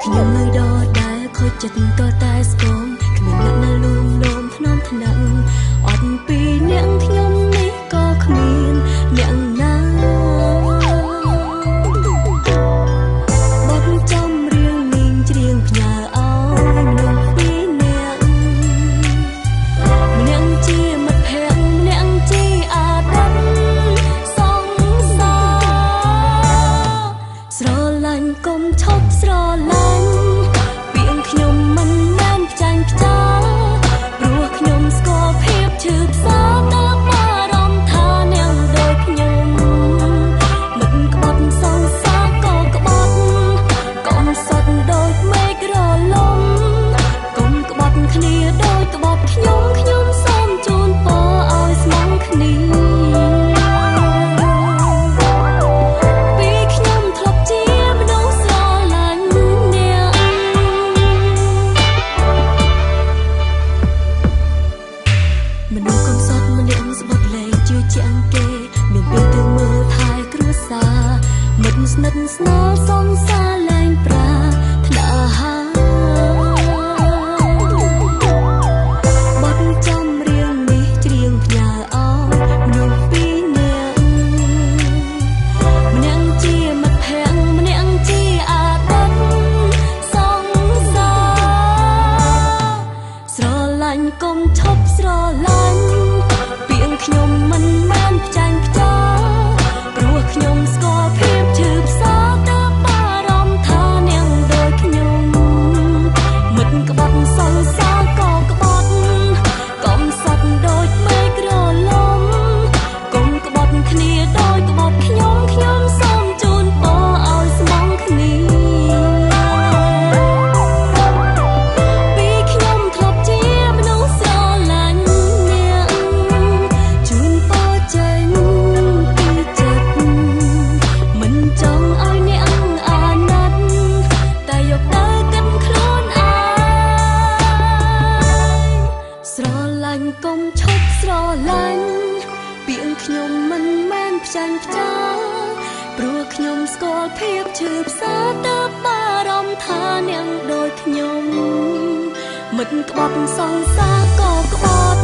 ខ្ញុំនៅដដែលខូចចិត្តក៏តែស្គមគ្មានអ្នកណាលួងលោមធ្នមថ្នាក់អត់ពីអ្នកខ្ញុំនេះក៏គ្មានអ្នកណាបត់ចំរៀងមីងច្រៀងផ្ញើឲ្យមនុស្សពីរនាក់ម្នាក់ជាមិត្តភក្តិម្នាក់ជាអាដិតសងសារស្រឡាញ់កុំឈប់ស្រឡាញ់ពីងខ្ញុំមិនមែនផ្ចាញ់ផ្ចាព្រោះខ្ញុំស្គាល់ភាពឈឺផ្សាទៅបារម្ភថាអ្នកដូចខ្ញុំមិនក្បត់សងសារក៏ក្បត់កុំសត់ដូចមេឃរលំកុំក្បត់គ្នាដូចក្បត់ខ្ញុំសូមជូនពរឲ្យស្មងគ្នាពីខ្ញុំធ្លាប់ជាមនុស្សស្រឡាញ់អ្នកមនុស្សកំសត់ម្នាក់ស្បត់លែងជឿជាក់គេមានពេលទៅមើលថែគ្រួសារមិត្តស្និទ្ធស្នាលសងសារលែងប្រាថ្នាបត់ចំរៀងនេះច្រៀងផ្ញើឲ្យមនុស្សពីរនាក់ម្នាក់ជាមិត្តភក្តិម្នាក់ជាអាដិតសងសារស្រឡាញ់កុំឈប់ស្រឡាញ់ពីងខ្ញុំមិនមែនផ្ចាញ់ផ្ចាព្រោះខ្ញុំស្គាល់ភាពឈឺផ្សាទៅបារម្ភថាអ្នកដូចខ្ញុំមិនក្បត់សងសារក៏ក្បត់កុំសត់ដូចមេឃរលំកុំក្បត់គ្នាដូចក្បត់ខ្ញុំសូមជូនពរឲ្យស្មងគ្នាពីខ្ញុំធ្លាប់ជាមនុស្សស្រឡាញ់អ្នកជូនពរចេញពីចិត្តមិនចង់ឲ្យអ្នកអាណិតតែយកទៅគិតខ្លួនឯងស្រឡាញ់កុំឈប់ស្រឡាញ់ពីងខ្ញុំមិនមែនផ្ចាញ់ផ្ចាព្រោះខ្ញុំស្គាល់ភាពឈឺផ្សាទៅបារម្ភថាអ្នកដូចខ្ញុំមិនក្បត់សងសារក៏ក្បត់